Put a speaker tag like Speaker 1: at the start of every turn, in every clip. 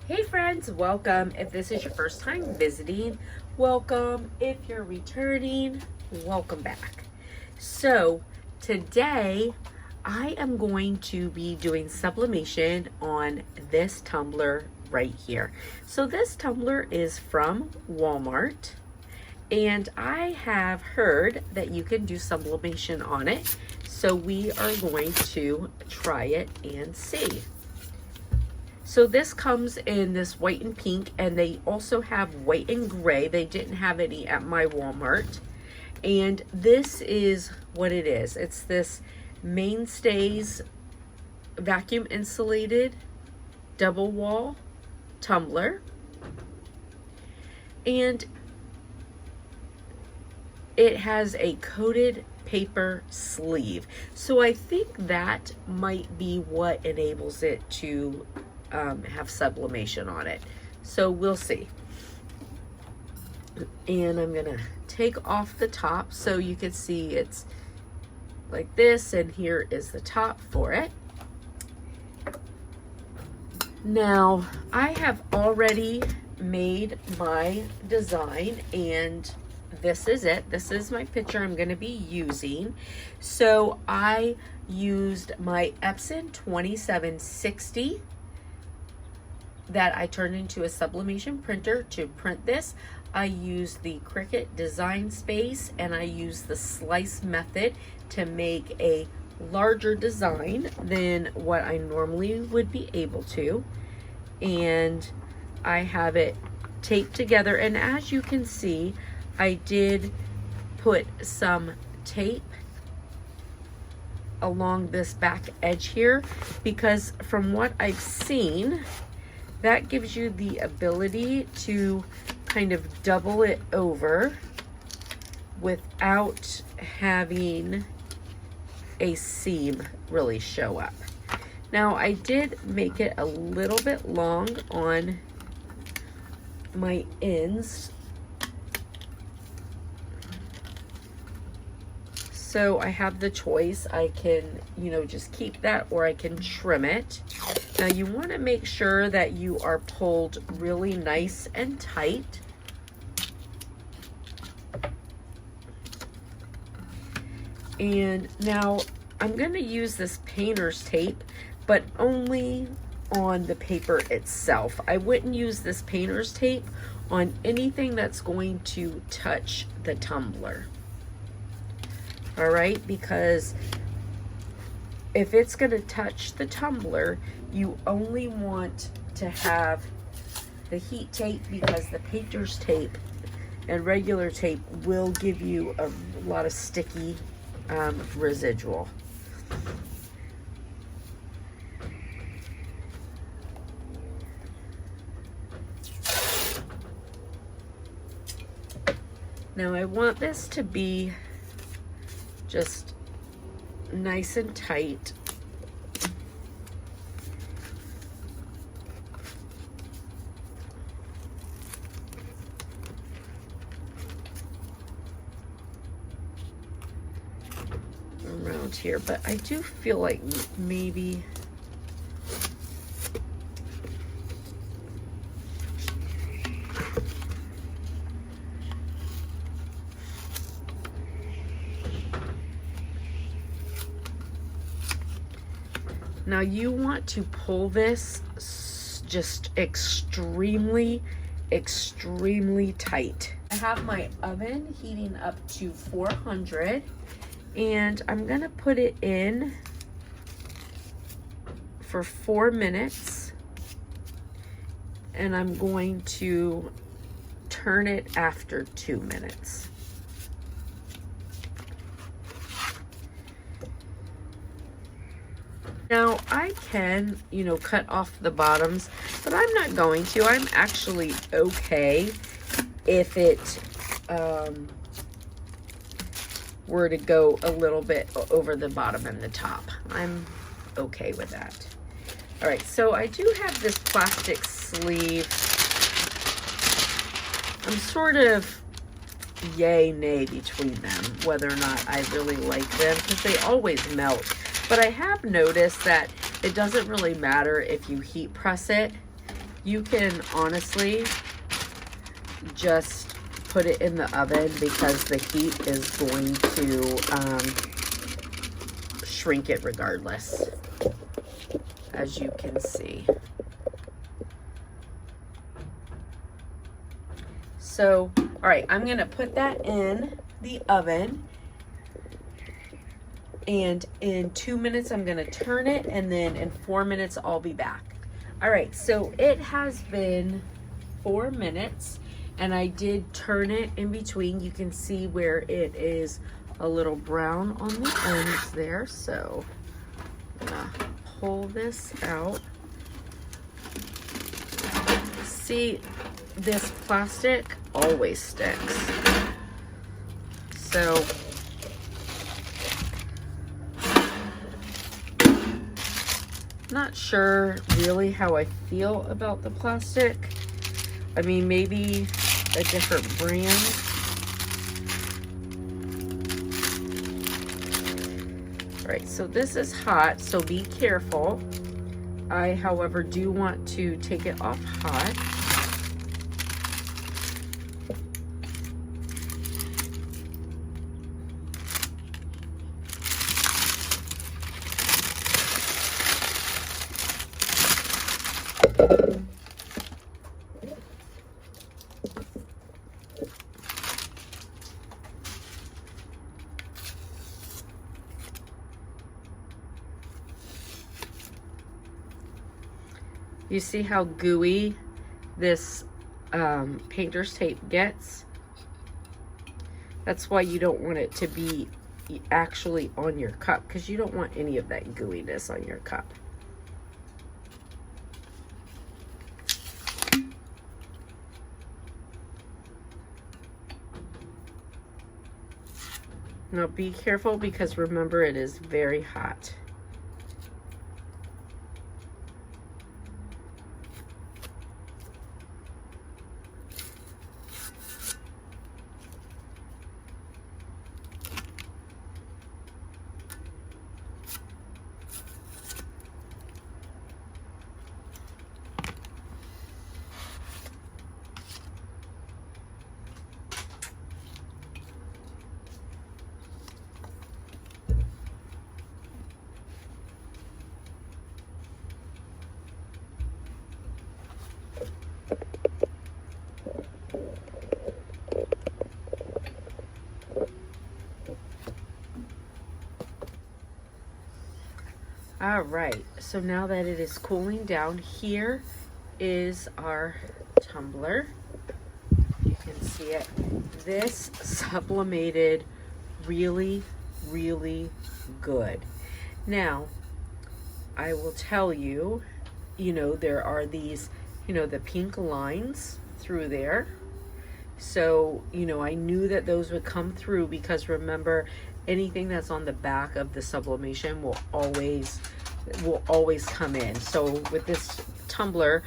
Speaker 1: Hey friends, welcome. If this is your first time visiting, welcome. If you're returning, welcome back. So today I am going to be doing sublimation on this tumbler right here. So this tumbler is from Walmart, and I have heard that you can do sublimation on it. So we are going to try it and see. So this comes in this white and pink, and they also have white and gray. They didn't have any at my Walmart. And this is what it is. It's this Mainstays vacuum insulated double wall tumbler. And it has a coated paper sleeve. So I think that might be what enables it to have sublimation on it. So we'll see. And I'm gonna take off the top so you can see it's like this, and here is the top for it. Now I have already made my design, and this is it. This is my picture I'm going to be using. So I used my Epson 2760 that I turned into a sublimation printer to print this. I used the Cricut design space, and I used the slice method to make a larger design than what I normally would be able to. And I have it taped together, and as you can see, I did put some tape along this back edge here, because from what I've seen, that gives you the ability to kind of double it over without having a seam really show up. Now I did make it a little bit long on my ends, so I have the choice. I can, just keep that, or I can trim it. Now you want to make sure that you are pulled really nice and tight. And now I'm going to use this painter's tape, but only on the paper itself. I wouldn't use this painter's tape on anything that's going to touch the tumbler. All right, because if it's going to touch the tumbler, you only want to have the heat tape, because the painter's tape and regular tape will give you a lot of sticky residual. Now I want this to be just nice and tight. Around here, but I do feel like maybe now you want to pull this just extremely tight. I have my oven heating up to 400, and I'm gonna put it in for 4 minutes, and I'm going to turn it after 2 minutes. Now I can, cut off the bottoms, but I'm not going to. I'm actually okay if it were to go a little bit over the bottom and the top. I'm okay with that. All right, so I do have this plastic sleeve. I'm sort of yay nay between them, whether or not I really like them, because they always melt. But I have noticed that it doesn't really matter if you heat press it. You can honestly just put it in the oven because the heat is going to shrink it regardless, as you can see. So, all right, I'm gonna put that in the oven, and in 2 minutes I'm gonna turn it, and then in 4 minutes I'll be back. All right, so it has been 4 minutes, and I did turn it in between. You can see where it is a little brown on the ends there. So I'm gonna pull this out. See, this plastic always sticks. So not sure really how I feel about the plastic. I mean, maybe a different brand. All right, so this is hot, so be careful. I, however, do want to take it off hot. You see how gooey this painter's tape gets? That's why you don't want it to be actually on your cup, because you don't want any of that gooiness on your cup. Now be careful, because remember, it is very hot. All right, so now that it is cooling down, here is our tumbler. You can see it. This sublimated really, really good. Now, I will tell you, there are these, the pink lines through there. So, I knew that those would come through, because remember, anything that's on the back of the sublimation will always come in. So with this tumbler,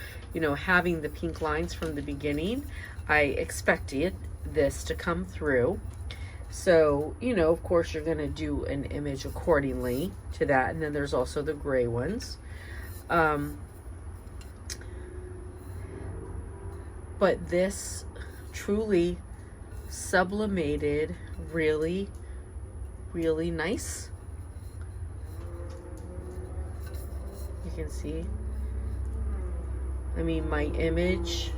Speaker 1: having the pink lines from the beginning, I expected this to come through. So, of course, you're going to do an image accordingly to that. And then there's also the gray ones. But this truly sublimated really, really nice. You can see. I mean, my image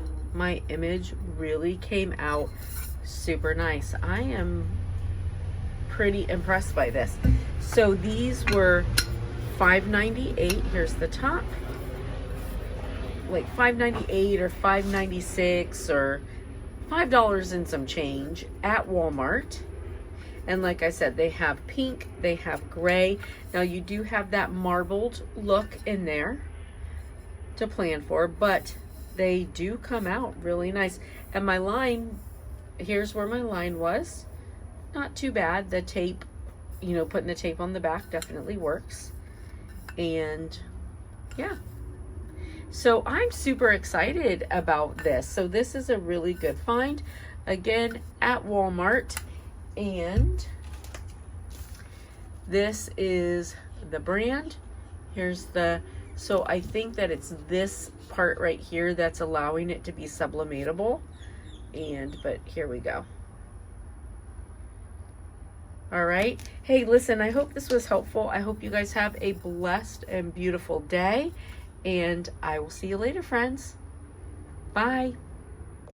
Speaker 1: really came out super nice. I am pretty impressed by this. So these were $5.98. Here's the top. Like $5.98 or $5.96 or $5 and some change at Walmart. And like I said, they have pink, they have gray. Now you do have that marbled look in there to plan for, but they do come out really nice. And my line, here's where my line was. Not too bad. The tape, putting the tape on the back definitely works. And yeah. So I'm super excited about this. So this is a really good find. Again, at Walmart. And this is the brand. Here's the So I think that it's this part right here that's allowing it to be sublimatable. But here we go. All right. Hey, listen, I hope this was helpful. I hope you guys have a blessed and beautiful day. And I will see you later, friends. Bye.